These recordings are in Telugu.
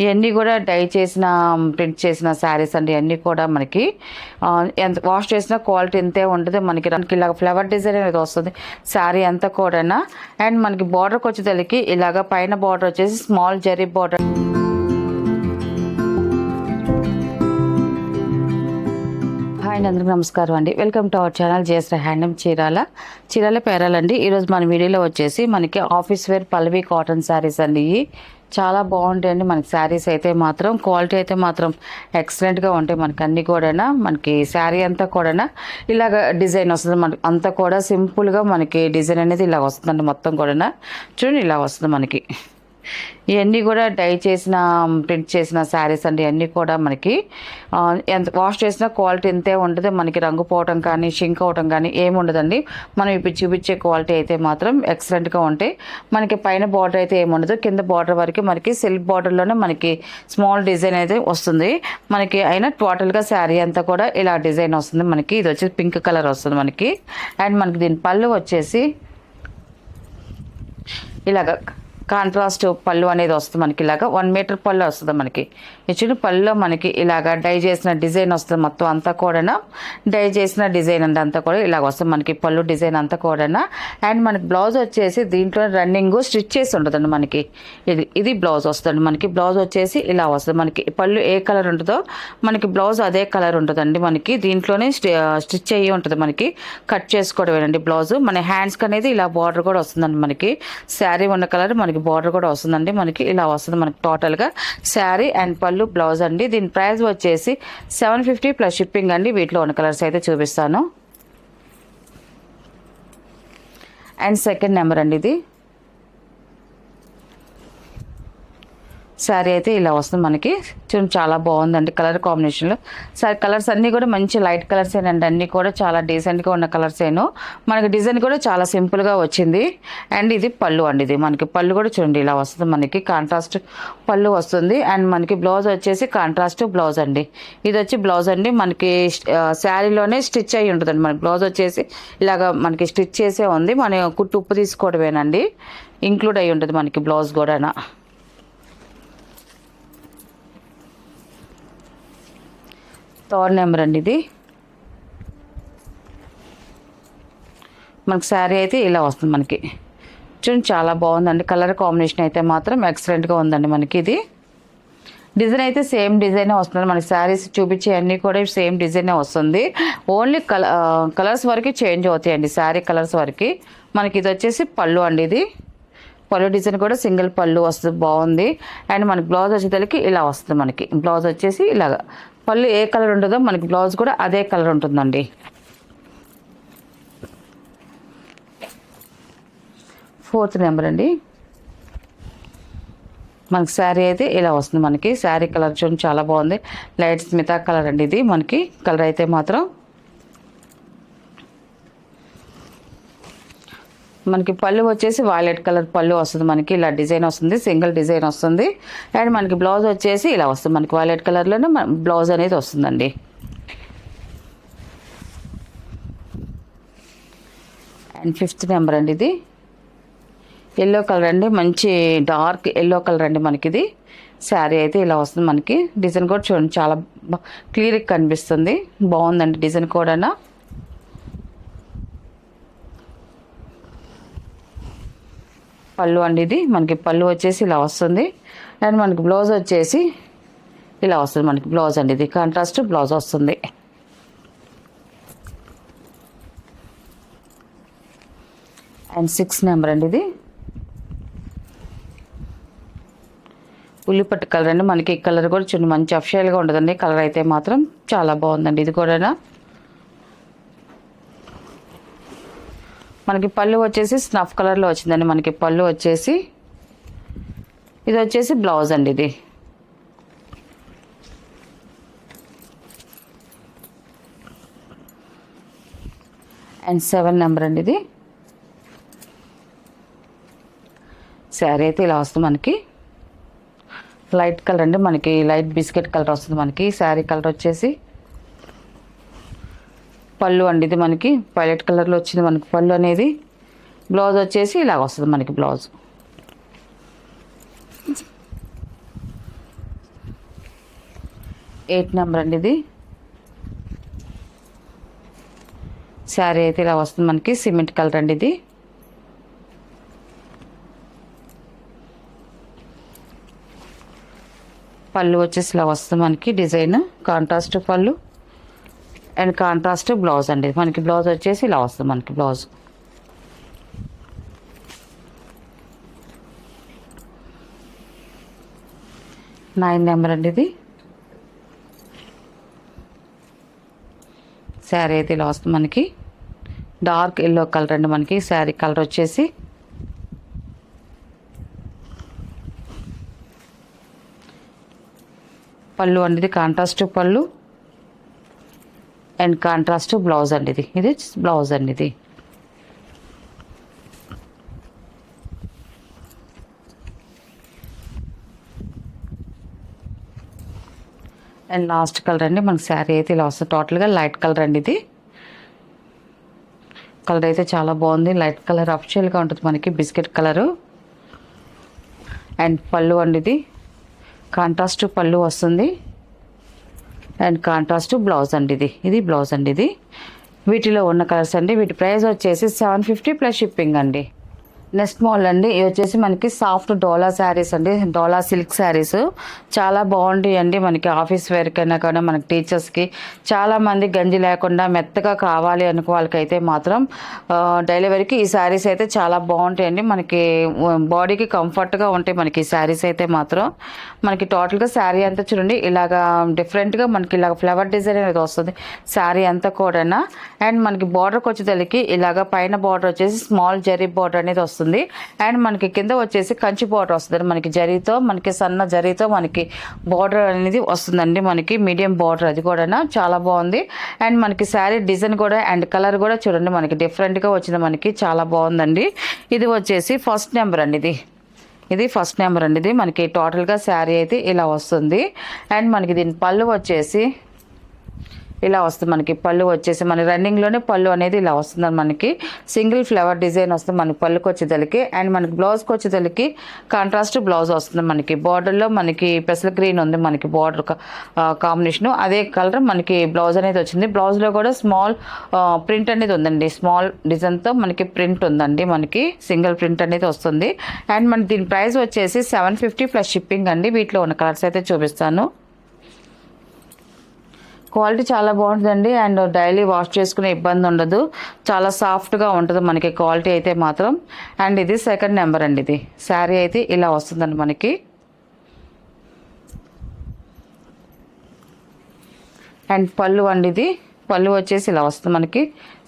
ఇవన్నీ కూడా డై చేసిన ప్రింట్ చేసిన శారీస్ అండి. ఇవన్నీ కూడా మనకి ఎంత వాష్ చేసిన క్వాలిటీ ఇంతే ఉంటుంది. మనకి ఇలాగ ఫ్లవర్ డిజైన్ అనేది వస్తుంది శారీ అంతా కూడా. అండ్ మనకి బార్డర్కి వచ్చేసరికి ఇలాగ పైన బార్డర్ వచ్చేసి స్మాల్ జరీ బార్డర్. హాయ్ అందరికీ నమస్కారం అండి. Welcome to our channel JS handloom Chirala పేరాలండి. ఈరోజు మన వీడియోలో వచ్చేసి మనకి office wear Pallavi cotton saris అండి. ఇవి చాలా బాగుంటాయండి. మనకి శారీస్ అయితే మాత్రం క్వాలిటీ అయితే మాత్రం ఎక్సలెంట్గా ఉంటాయి. మనకి అన్నీ కూడా మనకి శారీ అంతా కూడా ఇలాగ డిజైన్ వస్తుంది. మనకి అంతా కూడా సింపుల్గా మనకి డిజైన్ అనేది ఇలాగ వస్తుందండి. మొత్తం కూడా చూడండి ఇలా వస్తుంది మనకి. ఇవన్నీ కూడా డై చేసిన ప్రింట్ చేసిన శారీస్ అండి. ఇవన్నీ కూడా మనకి ఎంత వాష్ చేసిన క్వాలిటీ ఇంతే ఉంటుంది. మనకి రంగు పోవటం కానీ షింక్ అవటం కానీ ఏమి ఉండదండి. మనం ఇప్పుడు చూపించే క్వాలిటీ అయితే మాత్రం ఎక్సలెంట్గా ఉంటాయి. మనకి పైన బార్డర్ అయితే ఏముండదు. కింద బార్డర్ వరకు మనకి సిల్క్ బార్డర్లోనే మనకి స్మాల్ డిజైన్ అయితే వస్తుంది మనకి. అయినా టోటల్గా శారీ అంతా కూడా ఇలా డిజైన్ వస్తుంది మనకి. ఇది వచ్చి పింక్ కలర్ వస్తుంది మనకి. అండ్ మనకి దీని పళ్ళు వచ్చేసి ఇలాగ కాంట్రాస్ట్ పళ్ళు అనేది వస్తుంది మనకి. ఇలాగ 1 మీటర్ పళ్ళు వస్తుంది మనకి. ఇచ్చిన పళ్ళులో మనకి ఇలాగ డై చేసిన డిజైన్ వస్తుంది. మొత్తం అంతా కూడా డై చేసిన డిజైన్ అండి. అంతా కూడా ఇలాగ వస్తుంది మనకి పళ్ళు డిజైన్ అంతా కూడా. అండ్ మనకి బ్లౌజ్ వచ్చేసి దీంట్లో రన్నింగ్ స్టిచ్ చేసి ఉంటుందండి మనకి. ఇది బ్లౌజ్ వస్తుంది మనకి. బ్లౌజ్ వచ్చేసి ఇలా వస్తుంది మనకి. పళ్ళు ఏ కలర్ ఉంటుందో మనకి బ్లౌజ్ అదే కలర్ ఉంటుందండి మనకి. దీంట్లోనే స్టిచ్ అయ్యి ఉంటుంది మనకి. కట్ చేసుకోవడమేనండి బ్లౌజ్. మన హ్యాండ్స్కి అనేది ఇలా బార్డర్ కూడా వస్తుందండి మనకి. శారీ ఉన్న కలర్ మనకి బార్డర్ కూడా వస్తుందండి మనకి. ఇలా వస్తుంది మనకి టోటల్గా శారీ అండ్ పళ్ళు బ్లౌజ్ అండి. దీని ప్రైస్ వచ్చేసి 750 ప్లస్ షిప్పింగ్ అండి. వీటిలో ఉన్న కలర్స్ అయితే చూపిస్తాను. అండ్ సెకండ్ నెంబర్ అండి. ఇది శారీ అయితే ఇలా వస్తుంది మనకి. చూడండి చాలా బాగుందండి కలర్ కాంబినేషన్లో. సారీ కలర్స్ అన్నీ కూడా మంచి లైట్ కలర్స్ ఏనండి. అన్నీ కూడా చాలా డీసెంట్గా ఉన్న కలర్స్ ఏను. మనకి డిజైన్ కూడా చాలా సింపుల్గా వచ్చింది. అండ్ ఇది పళ్ళు అండి. ఇది మనకి పళ్ళు కూడా చూడండి ఇలా వస్తుంది మనకి. కాంట్రాస్ట్ పళ్ళు వస్తుంది. అండ్ మనకి బ్లౌజ్ వచ్చేసి కాంట్రాస్ట్ బ్లౌజ్ అండి. ఇది వచ్చి బ్లౌజ్ అండి మనకి. శారీలోనే స్టిచ్ అయ్యి ఉంటుందండి మనకి. బ్లౌజ్ వచ్చేసి ఇలాగ మనకి స్టిచ్ చేసే ఉంది. మన కుట్టు ఉప్పు తీసుకోవడమేనండి. ఇంక్లూడ్ అయ్యి ఉంటుంది మనకి బ్లౌజ్ కూడా. థర్డ్ నెంబర్ అండి. ఇది మనకి శారీ అయితే ఇలా వస్తుంది మనకి. చూడండి చాలా బాగుందండి. కలర్ కాంబినేషన్ అయితే మాత్రం ఎక్సలెంట్గా ఉందండి మనకి. ఇది డిజైన్ అయితే సేమ్ డిజైనే వస్తుంది మనకి. శారీస్ చూపించే అన్నీ కూడా సేమ్ డిజైనే వస్తుంది. ఓన్లీ కలర్స్ వరకు చేంజ్ అవుతాయండి. శారీ కలర్స్ వరకు మనకి. ఇది వచ్చేసి పళ్ళు అండి. ఇది పళ్ళు డిజైన్ కూడా సింగిల్ పళ్ళు వస్తుంది. బాగుంది. అండ్ మనకి బ్లౌజ్ వచ్చేసరికి ఇలా వస్తుంది మనకి. బ్లౌజ్ వచ్చేసి ఇలాగా పళ్ళు ఏ కలర్ ఉంటుందో మనకి బ్లౌజ్ కూడా అదే కలర్ ఉంటుందండి. ఫోర్త్ నెంబర్ అండి. మనకి శారీ అయితే ఇలా వస్తుంది మనకి. శారీ కలర్ చూడండి చాలా బాగుంది. లైట్ స్మితా కలర్ అండి. ఇది మనకి కలర్ అయితే మాత్రం మనకి పళ్ళు వచ్చేసి వైలెట్ కలర్ పళ్ళు వస్తుంది మనకి. ఇలా డిజైన్ వస్తుంది. సింగిల్ డిజైన్ వస్తుంది. అండ్ మనకి బ్లౌజ్ వచ్చేసి ఇలా వస్తుంది మనకి. వైలెట్ కలర్లోనే బ్లౌజ్ అనేది వస్తుందండి. అండ్ ఫిఫ్త్ నెంబర్ అండి. ఇది ఎల్లో కలర్ అండి. మంచి డార్క్ ఎల్లో కలర్ అండి మనకి. ఇది శారీ అయితే ఇలా వస్తుంది మనకి. డిజైన్ కూడా చూడండి చాలా క్లియర్గా కనిపిస్తుంది. బాగుందండి డిజైన్ కూడా. పళ్ళు అండి. ఇది మనకి పళ్ళు వచ్చేసి ఇలా వస్తుంది. అండ్ మనకి బ్లౌజ్ వచ్చేసి ఇలా వస్తుంది మనకి. బ్లౌజ్ అండి. ఇది కాంట్రాస్ట్ బ్లౌజ్ వస్తుంది. అండ్ 6 నెంబర్ అండి. ఇది ఉల్లిపట్టు కలర్ అండి మనకి. ఈ కలర్ కూడా చూడండి మంచి అఫిషియల్గా ఉంటుందండి. కలర్ అయితే మాత్రం చాలా బాగుందండి. ఇది కూడా మనకి పళ్ళు వచ్చేసి స్నఫ్ కలర్లో వచ్చిందండి మనకి. పళ్ళు వచ్చేసి ఇది వచ్చేసి బ్లౌజ్ అండి. ఇది అండ్ 7 నెంబర్ అండి. ఇది శారీ అయితే ఇలా వస్తుంది మనకి. లైట్ కలర్ అండి మనకి. లైట్ బిస్కెట్ కలర్ వస్తుంది మనకి. శారీ కలర్ వచ్చేసి పళ్ళు అండి. ఇది మనకి వైలెట్ కలర్లో వచ్చింది మనకి పళ్ళు అనేది. బ్లౌజ్ వచ్చేసి ఇలాగ వస్తుంది మనకి. బ్లౌజ్ 8 నెంబర్ అండి ఇది. శారీ అయితే ఇలా వస్తుంది మనకి, సిమెంట్ కలర్ అండి ఇది. పళ్ళు వచ్చేసి ఇలా వస్తుంది మనకి డిజైన్, కాంట్రాస్ట్ పళ్ళు అండ్ కాంట్రాస్ట్ బ్లౌజ్ అండి మనకి. బ్లౌజ్ వచ్చేసి ఇలా వస్తుంది మనకి బ్లౌజ్. నైన్ నెంబర్ అండి ఇది. శారీ అయితే ఇలా వస్తుంది మనకి, డార్క్ ఎల్లో కలర్ అండి మనకి శారీ కలర్ వచ్చేసి. పళ్ళు అండి ఇది కాంట్రాస్ట్ పళ్ళు అండ్ కాంట్రాస్ట్ బ్లౌజ్ అండి ఇది. ఇది బ్లౌజ్ అండి ఇది. అండ్ లాస్ట్ కలర్ అండి మనకి శారీ అయితే ఇలా వస్తుంది. టోటల్గా లైట్ కలర్ అండి ఇది. కలర్ అయితే చాలా బాగుంది, లైట్ కలర్ అఫిషియల్గా ఉంటుంది మనకి, బిస్కెట్ కలరు. అండ్ పళ్ళు అండి ఇది కాంట్రాస్ట్ పళ్ళు వస్తుంది అండ్ కాంట్రాస్ట్ బ్లౌజ్ అండి ఇది. ఇది బ్లౌజ్ అండి ఇది. వీటిలో ఉన్న కలర్స్ అండి. వీటి ప్రైస్ వచ్చేసి 750 ప్లస్ షిప్పింగ్ అండి. నెక్స్ట్ మోడల్ అండి, ఇది వచ్చేసి మనకి సాఫ్ట్ డోలా శారీస్ అండి, డోలా సిల్క్ శారీస్ చాలా బాగుంటాయి అండి. మనకి ఆఫీస్ వేర్ కైనా కానీ మనకి టీచర్స్కి చాలా మంది గంజి లేకుండా మెత్తగా కావాలి అనుకో వాళ్ళకైతే మాత్రం డెలివరీకి ఈ శారీస్ అయితే చాలా బాగుంటాయండి. మనకి బాడీకి కంఫర్ట్గా ఉంటాయి మనకి ఈ శారీస్ అయితే మాత్రం. మనకి టోటల్గా శారీ అంతా చూడండి ఇలాగా డిఫరెంట్గా మనకి ఇలాగ ఫ్లవర్ డిజైన్ అనేది వస్తుంది శారీ అంతా కూడా. అండ్ మనకి బార్డర్కి వచ్చేసరికి ఇలాగ పైన బార్డర్ వచ్చేసి స్మాల్ జరీ బార్డర్ అనేది వస్తుంది అండ్ మనకి కింద వచ్చేసి కంచి బార్డర్ వస్తుంది మనకి జరీతో, మనకి సన్న జరీతో మనకి బార్డర్ అనేది వస్తుందండి మనకి, మీడియం బార్డర్. అది కూడా చాలా బాగుంది. అండ్ మనకి శారీ డిజైన్ కూడా అండ్ కలర్ కూడా చూడండి మనకి డిఫరెంట్గా వచ్చింది మనకి, చాలా బాగుందండి. ఇది వచ్చేసి ఫస్ట్ నెంబర్ అండి ఇది. ఇది ఫస్ట్ నెంబర్ అండి ఇది. మనకి టోటల్గా శారీ అయితే ఇలా వస్తుంది. అండ్ మనకి దీని పళ్ళు వచ్చేసి ఇలా వస్తుంది మనకి. పళ్ళు వచ్చేసి మన రన్నింగ్లోనే పళ్ళు అనేది ఇలా వస్తుంది మనకి, సింగిల్ ఫ్లవర్ డిజైన్ వస్తుంది మనకి పళ్ళుకి వచ్చేదలికి. అండ్ మనకి బ్లౌజ్కి వచ్చేదలికి కాంట్రాస్ట్ బ్లౌజ్ వస్తుంది మనకి. బార్డర్లో మనకి పెసల్ గ్రీన్ ఉంది మనకి బార్డర్ కాంబినేషను, అదే కలర్ మనకి బ్లౌజ్ అనేది వచ్చింది. బ్లౌజ్లో కూడా స్మాల్ ప్రింట్ అనేది ఉందండి, స్మాల్ డిజైన్తో మనకి ప్రింట్ ఉందండి మనకి, సింగిల్ ప్రింట్ అనేది వస్తుంది. అండ్ మనకి దీని ప్రైస్ వచ్చేసి 750 ప్లస్ షిప్పింగ్ అండి. వీటిలో ఉన్న కలర్స్ అయితే చూపిస్తాను. క్వాలిటీ చాలా బాగుంటుందండి అండ్ డైలీ వాష్ చేసుకునే ఇబ్బంది ఉండదు, చాలా సాఫ్ట్గా ఉంటుంది మనకి క్వాలిటీ అయితే మాత్రం. అండ్ ఇది సెకండ్ నెంబర్ అండి. ఇది శారీ అయితే ఇలా వస్తుందండి మనకి. అండ్ పళ్ళు అండి ఇది. పళ్ళు వచ్చేసి ఇలా వస్తుంది మనకి,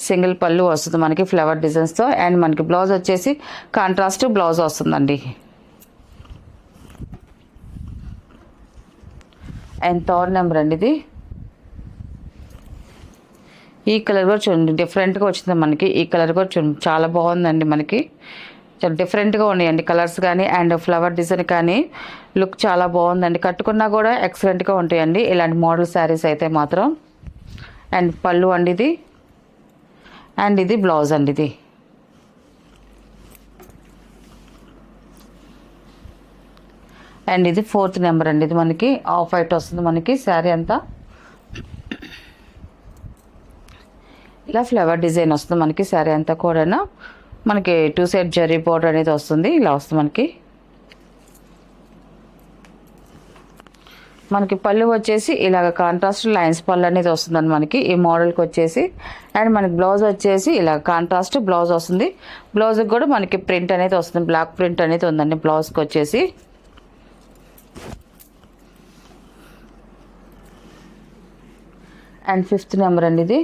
సింగిల్ పళ్ళు వస్తుంది మనకి ఫ్లవర్ డిజైన్స్తో. అండ్ మనకి బ్లౌజ్ వచ్చేసి కాంట్రాస్ట్ బ్లౌజ్ వస్తుందండి. అండ్ థర్డ్ నెంబర్ అండి ఇది. ఈ కలర్ కూడా చూడండి డిఫరెంట్గా వచ్చింది మనకి, ఈ కలర్ కూడా చూడండి చాలా బాగుందండి మనకి, చాలా డిఫరెంట్గా ఉన్నాయండి కలర్స్ కానీ అండ్ ఫ్లవర్ డిజైన్ కానీ లుక్ చాలా బాగుందండి. కట్టుకున్నా కూడా ఎక్సలెంట్గా ఉంటాయండి ఇలాంటి మోడల్ శారీస్ అయితే మాత్రం. అండ్ పళ్ళు అండి ఇది. అండ్ ఇది బ్లౌజ్ అండి ఇది. అండ్ ఇది ఫోర్త్ నెంబర్ అండి. ఇది మనకి ఆఫ్ వైట్ వస్తుంది మనకి శారీ అంతా, ఇలా ఫ్లవర్ డిజైన్ వస్తుంది మనకి శారీ అంతా కూడా. మనకి 2 సైడ్ జరీ బోర్డర్ అనేది వస్తుంది, ఇలా వస్తుంది మనకి. మనకి పళ్ళు వచ్చేసి ఇలాగ కాంట్రాస్ట్ లైన్స్ పళ్ళు అనేది వస్తుందండి మనకి ఈ మోడల్కి వచ్చేసి. అండ్ మనకి బ్లౌజ్ వచ్చేసి ఇలా కాంట్రాస్ట్ బ్లౌజ్ వస్తుంది. బ్లౌజ్కి కూడా మనకి ప్రింట్ అనేది వస్తుంది, బ్లాక్ ప్రింట్ అనేది ఉందండి బ్లౌజ్కి వచ్చేసి. అండ్ ఫిఫ్త్ నెంబర్ అండి ఇది.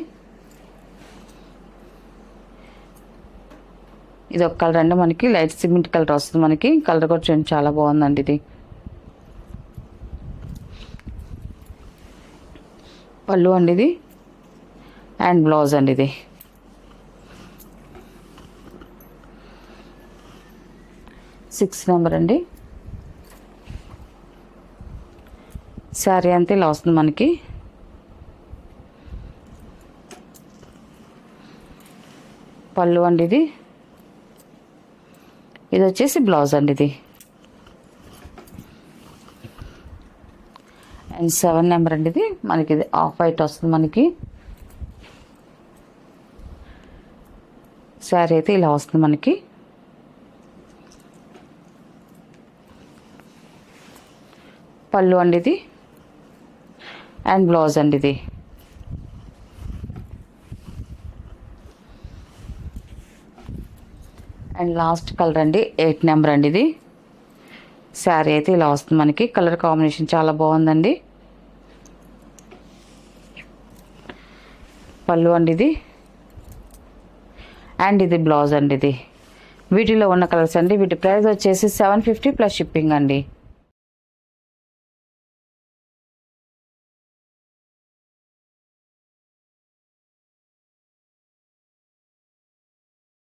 ఇది ఒక కలర్ అండి మనకి, లైట్ సిమెంట్ కలర్ వస్తుంది మనకి, కలర్ కూడా చూడండి చాలా బాగుందండి ఇది. పళ్ళు అండి ఇది. అండ్ బ్లౌజ్ అండి ఇది. సిక్స్ నెంబర్ అండి. శారీ అంతా ఇలా వస్తుంది మనకి. పళ్ళు అండి ఇది. ఇది వచ్చేసి బ్లౌజ్ అండి ఇది. అండ్ 7 నెంబర్ అండి ఇది. మనకి ఇది ఆఫ్ వైట్ వస్తుంది. మనకి శారీ అయితే ఇలా వస్తుంది. మనకి పళ్ళు అండి ఇది అండ్ బ్లౌజ్ అండి ఇది. అండ్ లాస్ట్ కలర్ అండి 8 నెంబర్ అండి ఇది. శారీ అయితే ఇలా వస్తుంది. మనకి కలర్ కాంబినేషన్ చాలా బాగుందండి. పళ్ళు అండి ఇది అండ్ ఇది బ్లౌజ్ అండి ఇది. వీటిలో ఉన్న కలర్స్ అండి. వీటి ప్రైస్ వచ్చేసి 750 ప్లస్ షిప్పింగ్ అండి.